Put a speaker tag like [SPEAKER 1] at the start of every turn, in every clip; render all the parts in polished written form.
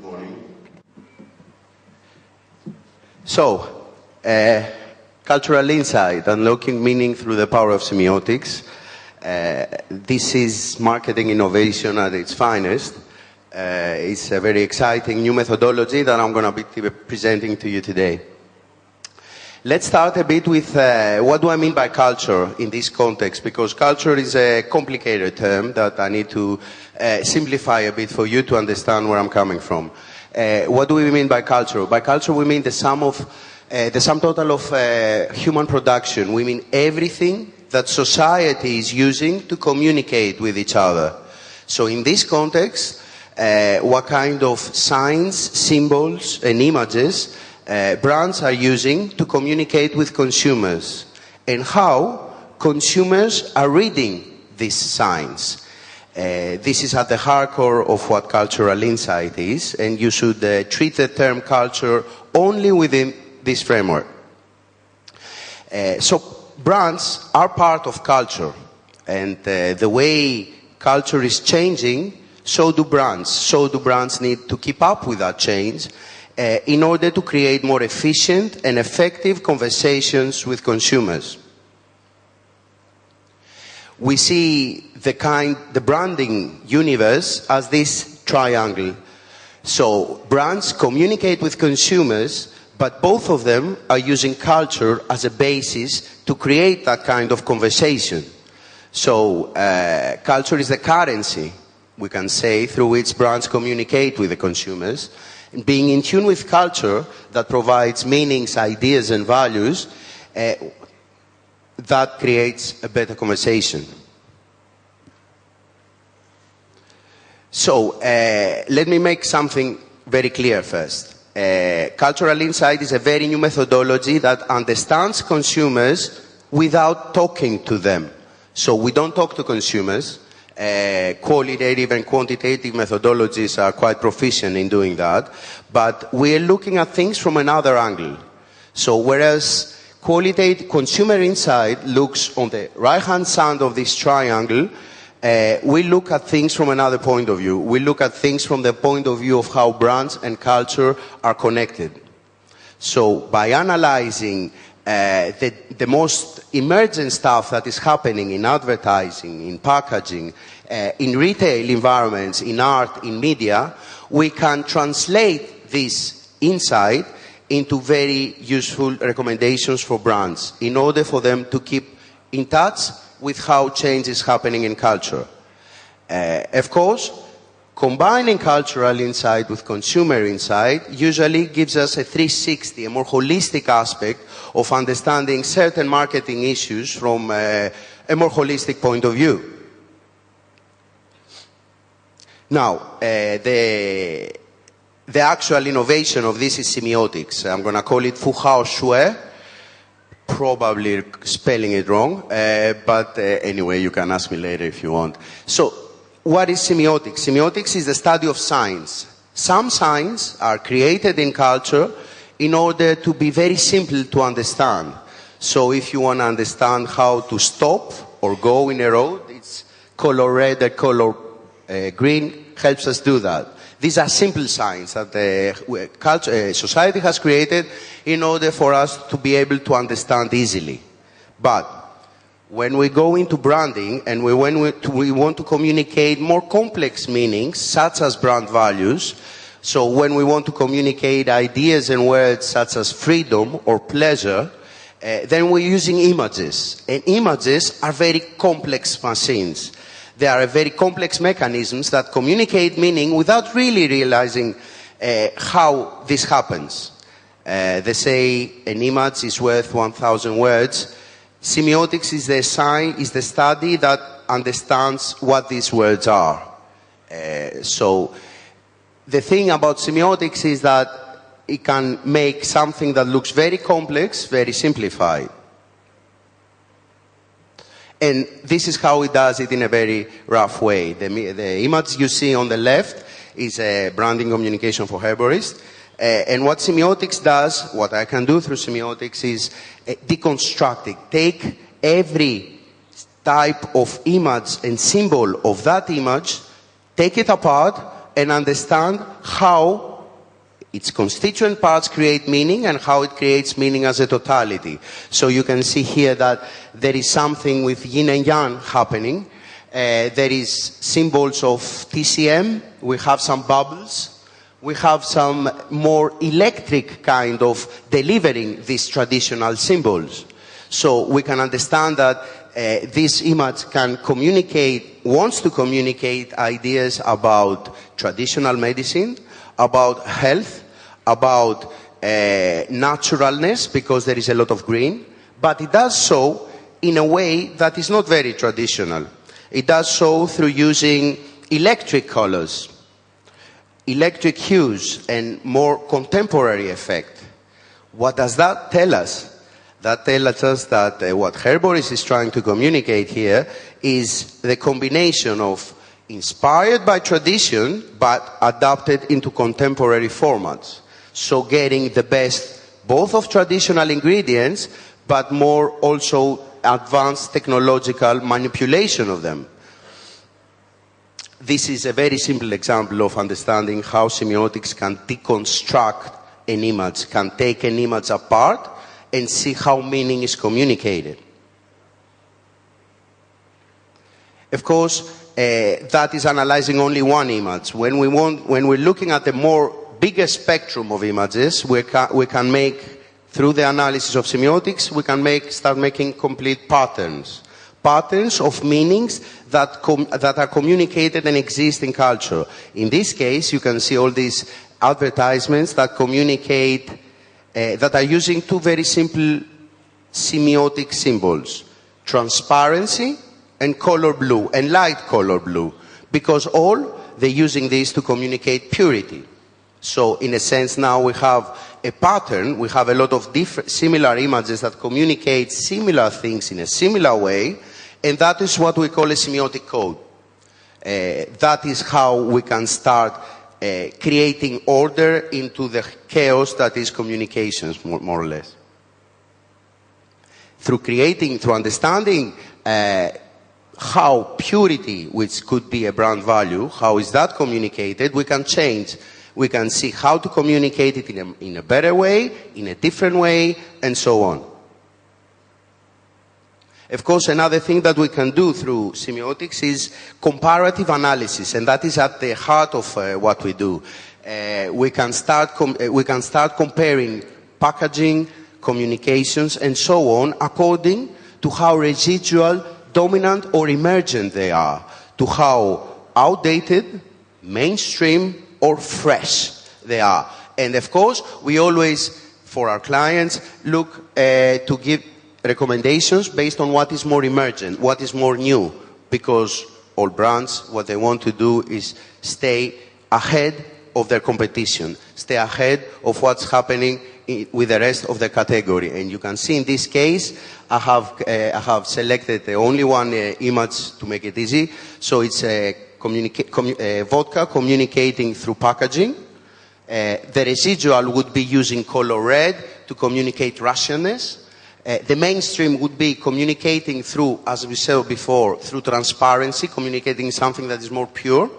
[SPEAKER 1] Good morning. So, cultural insight, unlocking meaning through the power of semiotics. This is marketing innovation at its finest. It's a very exciting new methodology that I'm going to be presenting to you today. Let's start a bit with what do I mean by culture in this context, because culture is a complicated term that I need to simplify a bit for you to understand where I'm coming from. What do we mean by culture? By culture we mean the sum total of human production. We mean everything that society is using to communicate with each other. So in this context, what kind of signs, symbols and images brands are using to communicate with consumers, and how consumers are reading these signs. This is at the hardcore of what cultural insight is, and you should treat the term culture only within this framework. So brands are part of culture, and the way culture is changing, so do brands. So do brands need to keep up with that change in order to create more efficient and effective conversations with consumers. We see the branding universe as this triangle. So brands communicate with consumers, but both of them are using culture as a basis to create that kind of conversation. So culture is the currency, we can say, through which brands communicate with the consumers. Being in tune with culture that provides meanings, ideas and values, that creates a better conversation. So let me make something very clear first. Cultural insight is a very new methodology that understands consumers without talking to them. So we don't talk to consumers. Qualitative and quantitative methodologies are quite proficient in doing that, but we're looking at things from another angle. So whereas qualitative consumer insight looks on the right-hand side of this triangle, we look at things from another point of view. We look at things from the point of view of how brands and culture are connected. So by analyzing the most emergent stuff that is happening in advertising, in packaging, in retail environments, in art, in media, we can translate this insight into very useful recommendations for brands in order for them to keep in touch with how change is happening in culture. Of course, combining cultural insight with consumer insight usually gives us a 360, a more holistic aspect of understanding certain marketing issues from a more holistic point of view. Now, the actual innovation of this is semiotics. I'm going to call it Fuhao Shui, probably spelling it wrong, but anyway, you can ask me later if you want. So, what is semiotics? Semiotics is the study of signs. Some signs are created in culture in order to be very simple to understand. So if you want to understand how to stop or go in a road, it's color red or color green helps us do that. These are simple signs that the society has created in order for us to be able to understand easily. But when we go into branding and we want to communicate more complex meanings, such as brand values, so when we want to communicate ideas and words such as freedom or pleasure, then we're using images. And images are very complex machines. They are very complex mechanisms that communicate meaning without really realizing how this happens. They say an image is worth 1,000 words. Semiotics is the study that understands what these words are. So the thing about semiotics is that it can make something that looks very complex, very simplified. And this is how it does it in a very rough way. The image you see on the left is a branding communication for herborists. And what semiotics does, what I can do through semiotics is deconstruct it. Take every type of image and symbol of that image, take it apart and understand how its constituent parts create meaning and how it creates meaning as a totality. So you can see here that there is something with yin and yang happening. There is symbols of TCM, we have some bubbles, we have some more electric kind of delivering these traditional symbols. So we can understand that this image can communicate, wants to communicate ideas about traditional medicine, about health, about naturalness, because there is a lot of green, but it does so in a way that is not very traditional. It does so through using electric colors, electric hues, and more contemporary effect. What does that tell us? That tells us that what Herboris is trying to communicate here is the combination of inspired by tradition, but adapted into contemporary formats. So getting the best both of traditional ingredients, but more also advanced technological manipulation of them. This is a very simple example of understanding how semiotics can deconstruct an image, can take an image apart and see how meaning is communicated. Of course, that is analyzing only one image. When we're looking at the more bigger spectrum of images, we can make, through the analysis of semiotics, we can start making complete patterns. Patterns of meanings that are communicated and exist in culture. In this case, you can see all these advertisements that communicate, that are using two very simple semiotic symbols: transparency and color blue, and light color blue, because they're using this to communicate purity. So in a sense now we have a pattern, we have a lot of similar images that communicate similar things in a similar way, and that is what we call a semiotic code. That is how we can start creating order into the chaos that is communications, more or less. Through understanding how purity, which could be a brand value, how is that communicated, we can change. We can see how to communicate it in a better way, in a different way, and so on. Of course, another thing that we can do through semiotics is comparative analysis, and that is at the heart of what we do. We can start comparing packaging, communications, and so on, according to how residual, dominant, or emergent they are, to how outdated, mainstream, or fresh they are. And of course, we always, for our clients, look to give recommendations based on what is more emergent, what is more new, because all brands, what they want to do is stay ahead of their competition, stay ahead of what's happening with the rest of the category. And you can see in this case, I have selected the only one image to make it easy. So it's vodka communicating through packaging. The residual would be using color red to communicate rationalness. The mainstream would be communicating through, as we said before, through transparency, communicating something that is more pure.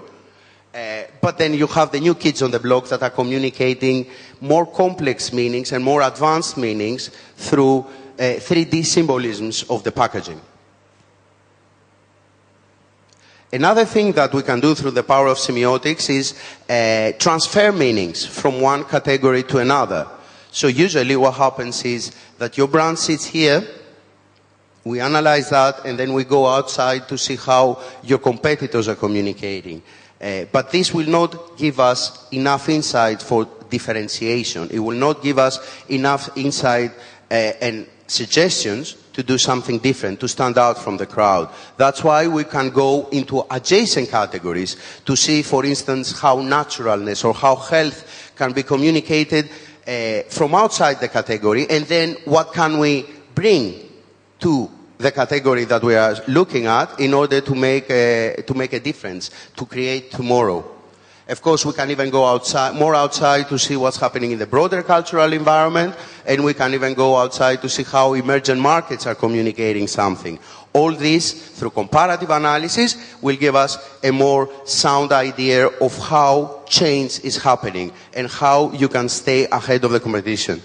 [SPEAKER 1] But then you have the new kids on the block that are communicating more complex meanings and more advanced meanings through 3D symbolisms of the packaging. Another thing that we can do through the power of semiotics is transfer meanings from one category to another. So usually what happens is that your brand sits here, we analyze that, and then we go outside to see how your competitors are communicating. But this will not give us enough insight for differentiation. It will not give us enough insight and suggestions to do something different, to stand out from the crowd. That's why we can go into adjacent categories to see, for instance, how naturalness or how health can be communicated from outside the category, and then what can we bring to the category that we are looking at in order to make a difference, to create tomorrow. Of course, we can even go outside, more outside to see what's happening in the broader cultural environment, and we can even go outside to see how emerging markets are communicating something. All this, through comparative analysis, will give us a more sound idea of how change is happening and how you can stay ahead of the competition.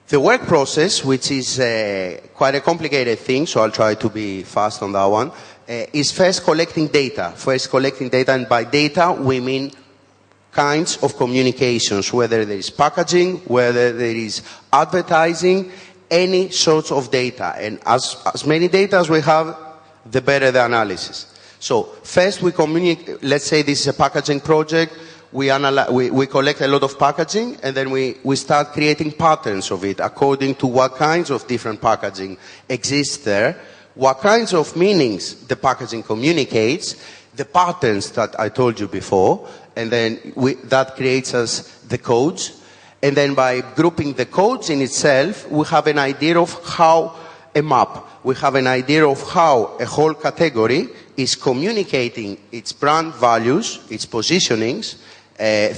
[SPEAKER 1] The work process, which is quite a complicated thing, so I'll try to be fast on that one, is first collecting data. And by data, we mean kinds of communications, whether there is packaging, whether there is advertising, any sorts of data. And as many data as we have, the better the analysis. So first we communicate, let's say this is a packaging project, we collect a lot of packaging, and then we start creating patterns of it according to what kinds of different packaging exist there, what kinds of meanings the packaging communicates, the patterns that I told you before, and then that creates us the codes. And then by grouping the codes in itself, we have an idea of how a map, we have an idea of how a whole category is communicating its brand values, its positionings,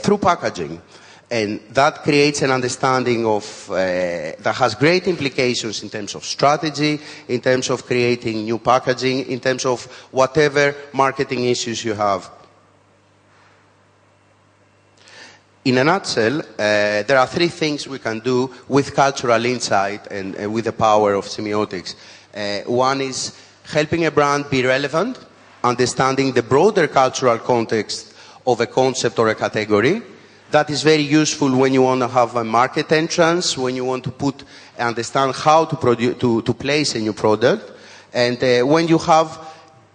[SPEAKER 1] through packaging. And that creates an understanding of, that has great implications in terms of strategy, in terms of creating new packaging, in terms of whatever marketing issues you have. In a nutshell, there are three things we can do with cultural insight and with the power of semiotics. One is helping a brand be relevant, understanding the broader cultural context of a concept or a category. That is very useful when you want to have a market entrance, when you want to understand how to place a new product, and when you have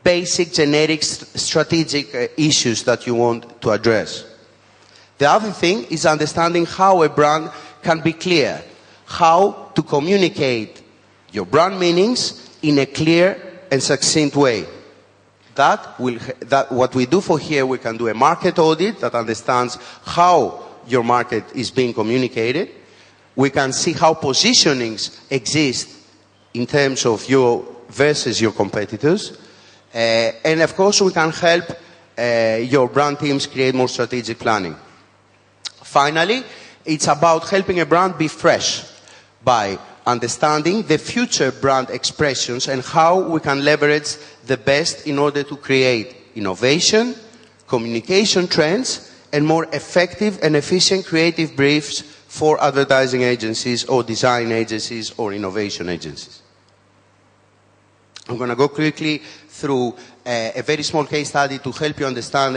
[SPEAKER 1] basic generic strategic issues that you want to address. The other thing is understanding how a brand can be clear, how to communicate your brand meanings in a clear and succinct way. What we do for here, we can do a market audit that understands how your market is being communicated. We can see how positionings exist in terms of you versus your competitors. And of course, we can help your brand teams create more strategic planning. Finally, it's about helping a brand be fresh by understanding the future brand expressions and how we can leverage the best in order to create innovation, communication trends, and more effective and efficient creative briefs for advertising agencies or design agencies or innovation agencies. I'm going to go quickly through a very small case study to help you understand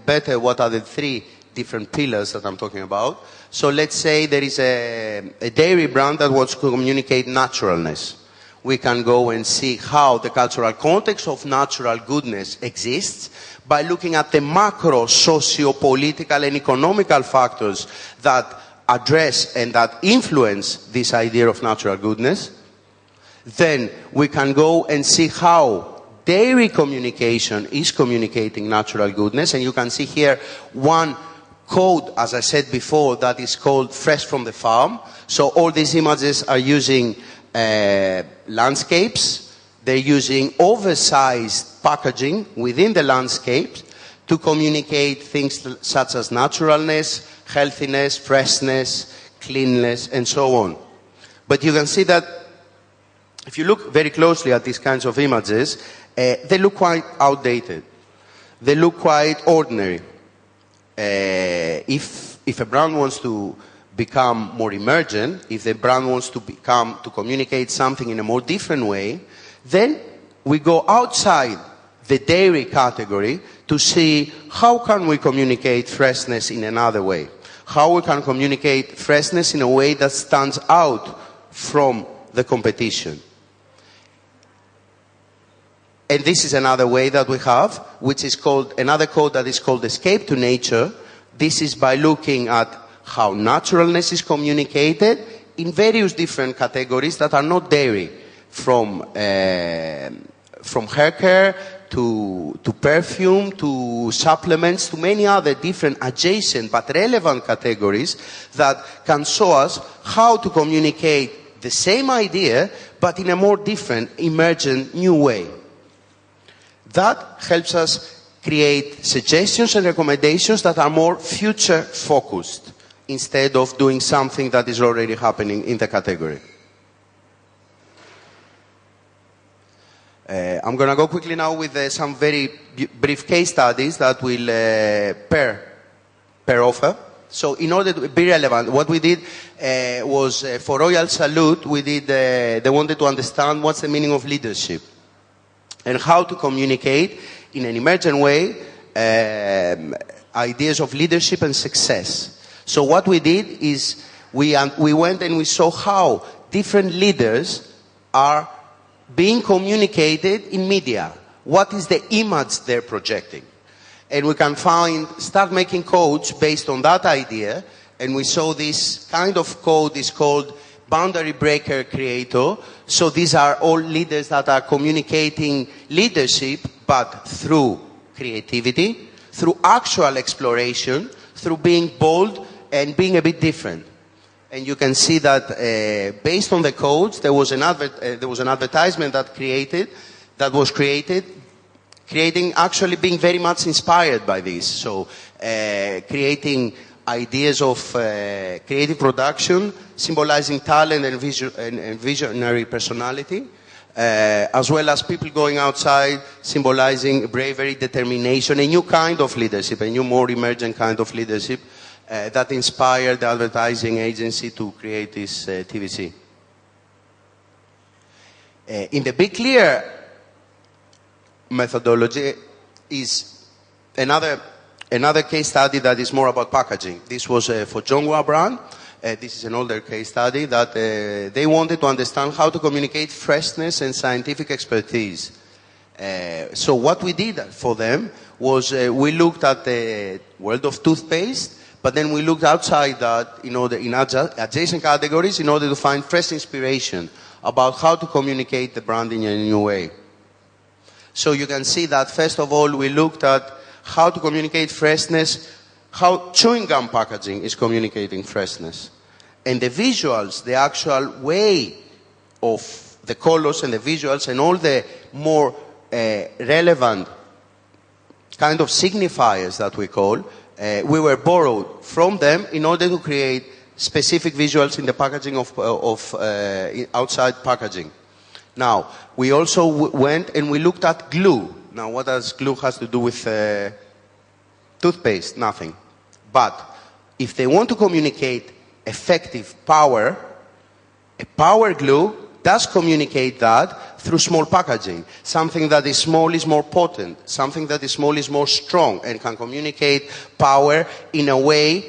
[SPEAKER 1] better what are the three different pillars that I'm talking about. So let's say there is a dairy brand that wants to communicate naturalness. We can go and see how the cultural context of natural goodness exists by looking at the macro socio-political and economical factors that address and that influence this idea of natural goodness. Then we can go and see how dairy communication is communicating natural goodness. And you can see here one code, as I said before, that is called Fresh from the Farm. So all these images are using landscapes. They're using oversized packaging within the landscapes to communicate things such as naturalness, healthiness, freshness, cleanliness, and so on. But you can see that if you look very closely at these kinds of images, they look quite outdated. They look quite ordinary. If a brand wants to become more emergent, if the brand wants to communicate something in a more different way, then we go outside the dairy category to see how can we communicate freshness in another way. How we can communicate freshness in a way that stands out from the competition. And this is another way that we have, which is called, another code that is called Escape to Nature. This is by looking at how naturalness is communicated in various different categories that are not dairy, from hair care to perfume to supplements to many other different adjacent but relevant categories that can show us how to communicate the same idea but in a more different, emergent, new way. That helps us create suggestions and recommendations that are more future-focused instead of doing something that is already happening in the category. I'm going to go quickly now with some very brief case studies that will per offer. So in order to be relevant, what we did was for Royal Salute, they wanted to understand what's the meaning of leadership and how to communicate in an emergent way ideas of leadership and success. So what we did is we went and we saw how different leaders are being communicated in media. What is the image they're projecting? And we can start making codes based on that idea. And we saw this kind of code is called Boundary Breaker Creator. So these are all leaders that are communicating leadership, but through creativity, through actual exploration, through being bold and being a bit different. And you can see that based on the codes, there was an advertisement that was created, creating actually being very much inspired by this. So creating ideas of creative production, symbolizing talent and visionary personality, as well as people going outside, symbolizing bravery, determination, a new kind of leadership, a new more emergent kind of leadership that inspired the advertising agency to create this TVC. In the Be Clear methodology is another case study that is more about packaging. This was for Jonghua brand. This is an older case study that they wanted to understand how to communicate freshness and scientific expertise. So what we did for them was we looked at the world of toothpaste, but then we looked outside that in adjacent categories in order to find fresh inspiration about how to communicate the brand in a new way. So you can see that first of all we looked at how to communicate freshness, how chewing gum packaging is communicating freshness. And the visuals, the actual way of the colors and the visuals and all the more relevant kind of signifiers that we call, we were borrowed from them in order to create specific visuals in the packaging of outside packaging. Now, we also went and we looked at glue. Now, what does glue has to do with toothpaste? Nothing. But if they want to communicate effective power, a power glue does communicate that through small packaging. Something that is small is more potent. Something that is small is more strong and can communicate power in a way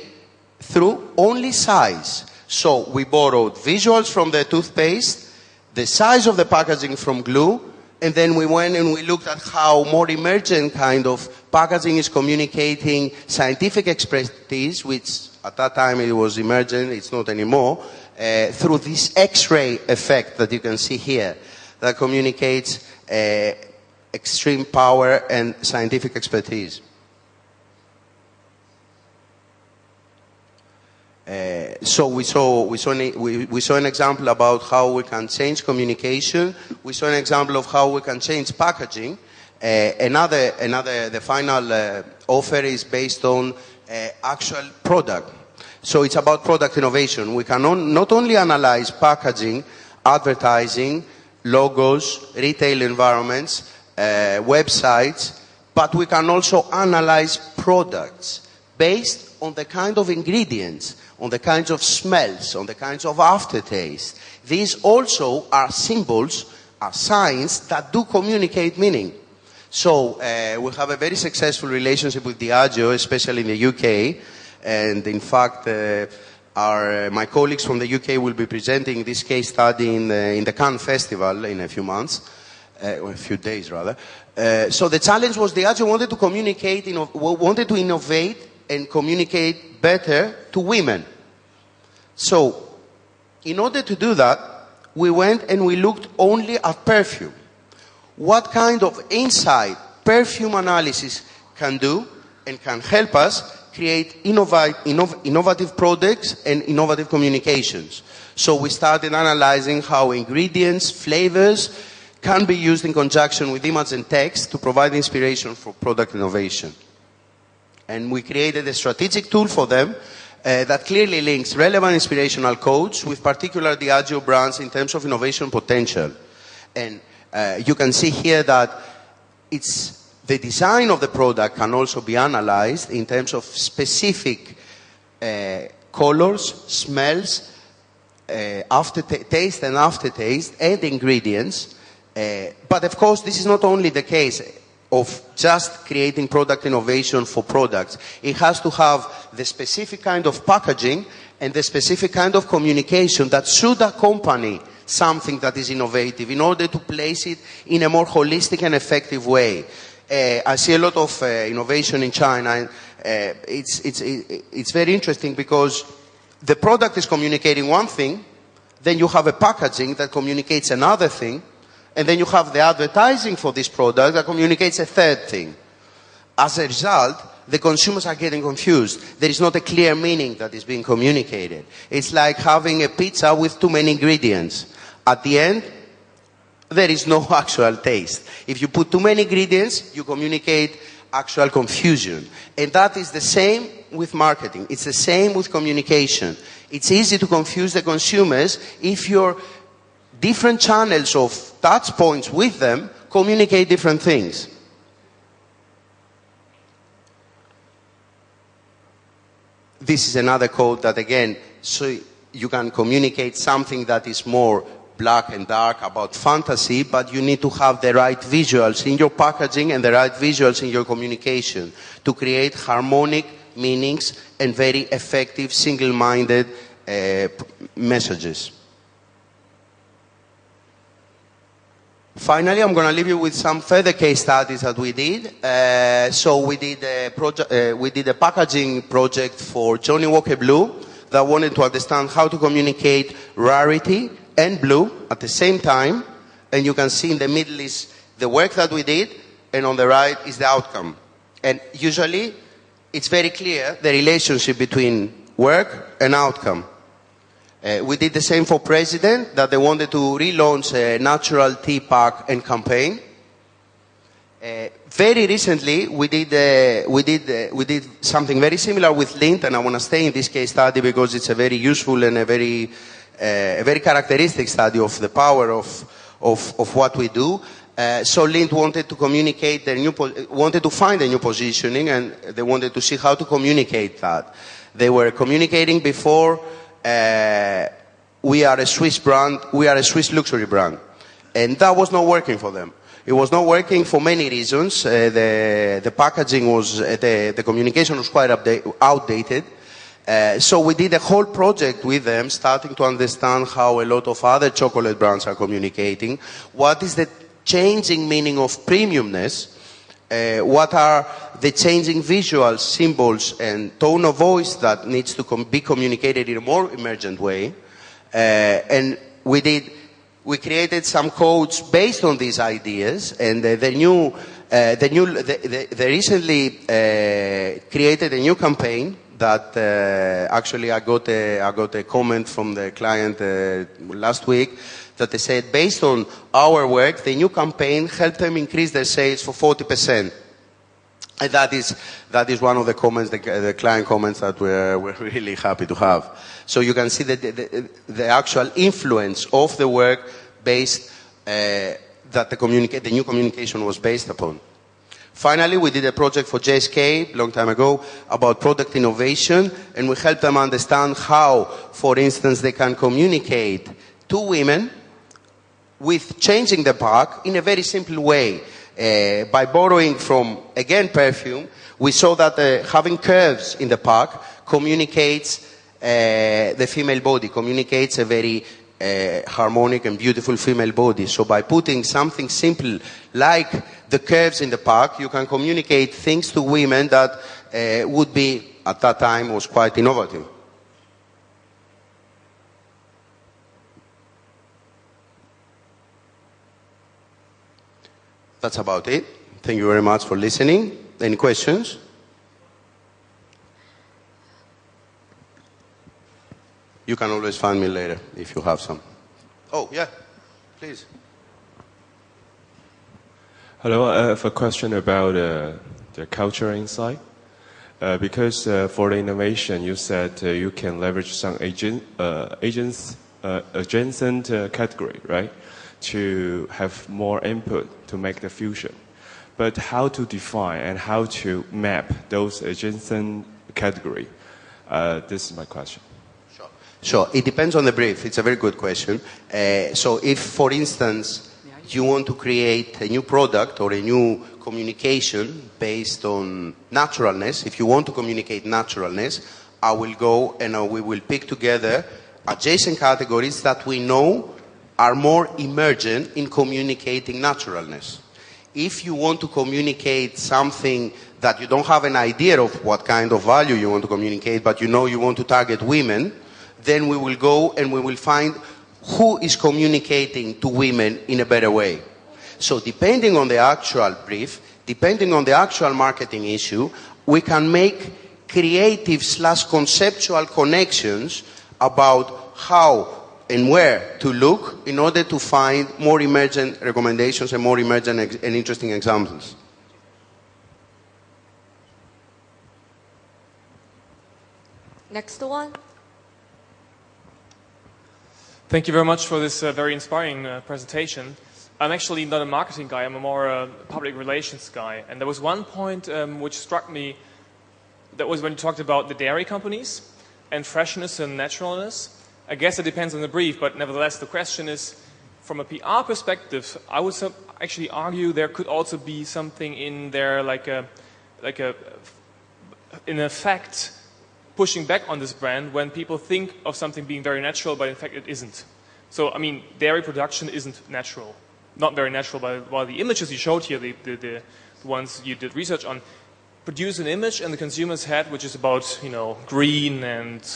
[SPEAKER 1] through only size. So we borrowed visuals from the toothpaste, the size of the packaging from glue, and then we went and we looked at how more emergent kind of packaging is communicating scientific expertise, which at that time it was emergent, it's not anymore, through this X-ray effect that you can see here, that communicates extreme power and scientific expertise. So we saw an example about how we can change communication. We saw an example of how we can change packaging. The final offer is based on actual product. So it's about product innovation. We can not only analyze packaging, advertising, logos, retail environments, websites, but we can also analyze products based on the kind of ingredients, on the kinds of smells, on the kinds of aftertaste. These also are symbols, are signs that do communicate meaning. So we have a very successful relationship with Diageo, especially in the UK. And in fact, my colleagues from the UK will be presenting this case study in the Cannes Festival in a few months, or a few days rather. So the challenge was Diageo wanted to communicate, wanted to innovate and communicate better to women. So in order to do that, we went and we looked only at perfume. What kind of insight perfume analysis can do and can help us create innovative products and innovative communications. So we started analyzing how ingredients, flavors can be used in conjunction with image and text to provide inspiration for product innovation. And we created a strategic tool for them that clearly links relevant inspirational codes with particular Diageo brands in terms of innovation potential. And you can see here that the design of the product can also be analyzed in terms of specific colors, smells, taste and aftertaste, and ingredients. But of course, this is not only the case of just creating product innovation for products. It has to have the specific kind of packaging and the specific kind of communication that should accompany something that is innovative in order to place it in a more holistic and effective way. I see a lot of innovation in China, and it's very interesting because the product is communicating one thing, then you have a packaging that communicates another thing, and then you have the advertising for this product that communicates a third thing. As a result, the consumers are getting confused. There is not a clear meaning that is being communicated. It's like having a pizza with too many ingredients. At the end, there is no actual taste. If you put too many ingredients, you communicate actual confusion. And that is the same with marketing. It's the same with communication. It's easy to confuse the consumers if your different channels of touch points with them communicate different things. This is another code that, again, so you can communicate something that is more black and dark about fantasy, but you need to have the right visuals in your packaging and the right visuals in your communication to create harmonic meanings and very effective single-minded messages. Finally, I'm going to leave you with some further case studies that we did. So we did a packaging project for Johnnie Walker Blue that wanted to understand how to communicate rarity and blue at the same time. And you can see in the middle is the work that we did, and on the right is the outcome. And usually, it's very clear the relationship between work and outcome. We did the same for President, that they wanted to relaunch a natural tea pack and campaign. Very recently, we did something very similar with Lindt, and I want to stay in this case study because it's a very useful and a very characteristic study of the power of what we do. So Lindt wanted to communicate wanted to find a new positioning, and they wanted to see how to communicate that. They were communicating before, we are a Swiss brand, we are a Swiss luxury brand. And that was not working for them. It was not working for many reasons. The packaging was, the communication was quite outdated. So we did a whole project with them, starting to understand how a lot of other chocolate brands are communicating. What is the changing meaning of premiumness? What are the changing visuals, symbols, and tone of voice that needs to be communicated in a more emergent way? And we created some codes based on these ideas, and they recently created a new campaign that actually I got a comment from the client last week that they said, based on our work, the new campaign helped them increase their sales for 40%. And that is one of the comments, the client comments that we're really happy to have. So you can see that the actual influence of the work based that the new communication was based upon. Finally, we did a project for JSK a long time ago about product innovation, and we helped them understand how, for instance, they can communicate to women with changing the pack in a very simple way. By borrowing from, again, perfume, we saw that having curves in the pack communicates the female body, communicates a very harmonic and beautiful female body. So by putting something simple like the curves in the pack, you can communicate things to women that would be, at that time, was quite innovative. That's about it. Thank you very much for listening. Any questions? You can always find me later if you have some. Oh, yeah, please.
[SPEAKER 2] Hello, I have a question about the culture insight. Because for the innovation, you said you can leverage some adjacent category, right, to have more input to make the fusion. But how to define and how to map those adjacent category? This is my question.
[SPEAKER 1] Sure. It depends on the brief. It's a very good question. So if, for instance, you want to create a new product or a new communication based on naturalness, if you want to communicate naturalness, I will go and we will pick together adjacent categories that we know are more emergent in communicating naturalness. If you want to communicate something that you don't have an idea of what kind of value you want to communicate, but you know you want to target women, then we will go and we will find who is communicating to women in a better way. So depending on the actual brief, depending on the actual marketing issue, we can make creative/conceptual connections about how and where to look in order to find more emergent recommendations and more emergent and interesting examples.
[SPEAKER 3] Next one.
[SPEAKER 4] Thank you very much for this very inspiring presentation. I'm actually not a marketing guy, I'm more a public relations guy. And there was one point which struck me, that was when you talked about the dairy companies and freshness and naturalness. I guess it depends on the brief, but nevertheless the question is, from a PR perspective, I would actually argue there could also be something in there in effect, pushing back on this brand when people think of something being very natural, but in fact it isn't. So, I mean, dairy production isn't natural. Not very natural, but while the images you showed here, the ones you did research on, produce an image in the consumer's head which is about, you know, green and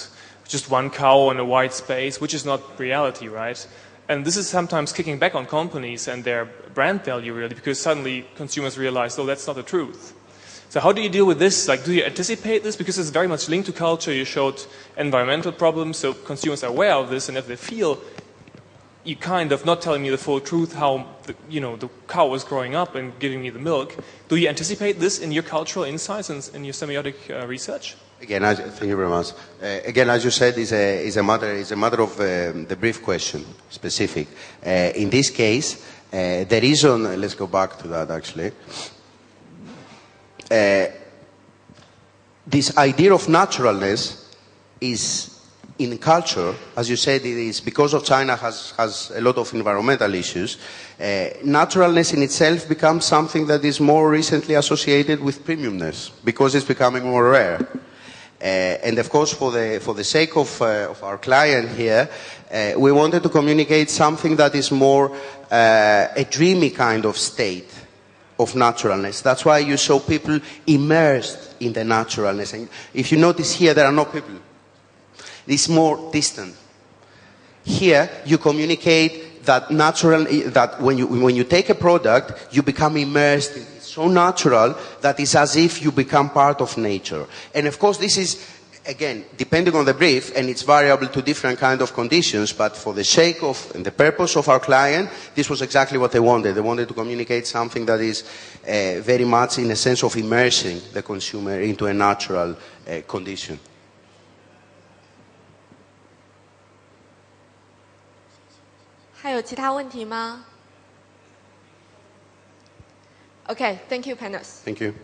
[SPEAKER 4] just one cow in a white space, which is not reality, right? And this is sometimes kicking back on companies and their brand value, really, because suddenly consumers realize, oh, that's not the truth. So how do you deal with this? Like, do you anticipate this? Because it's very much linked to culture. You showed environmental problems, so consumers are aware of this, and if they feel you kind of not telling me the full truth how the cow is growing up and giving me the milk, do you anticipate this in your cultural insights and in your semiotic research?
[SPEAKER 1] Again, thank you very much. Again, as you said, is a matter of the brief question, specific. In this case, the reason, let's go back to that actually. This idea of naturalness is in culture, as you said, it is because of China has a lot of environmental issues. Naturalness in itself becomes something that is more recently associated with premiumness because it's becoming more rare. And of course, for the sake of our client here, we wanted to communicate something that is more a dreamy kind of state of naturalness. That's why you saw people immersed in the naturalness. And if you notice here, there are no people. It's more distant. Here, you communicate that that when you take a product, you become immersed in it. It's so natural that it's as if you become part of nature. And of course, this is, again, depending on the brief, and it's variable to different kind of conditions, but for the sake of and the purpose of our client, this was exactly what they wanted. They wanted to communicate something that is very much in a sense of immersing the consumer into a natural condition.
[SPEAKER 3] Okay, thank you, Panos.
[SPEAKER 1] Thank you.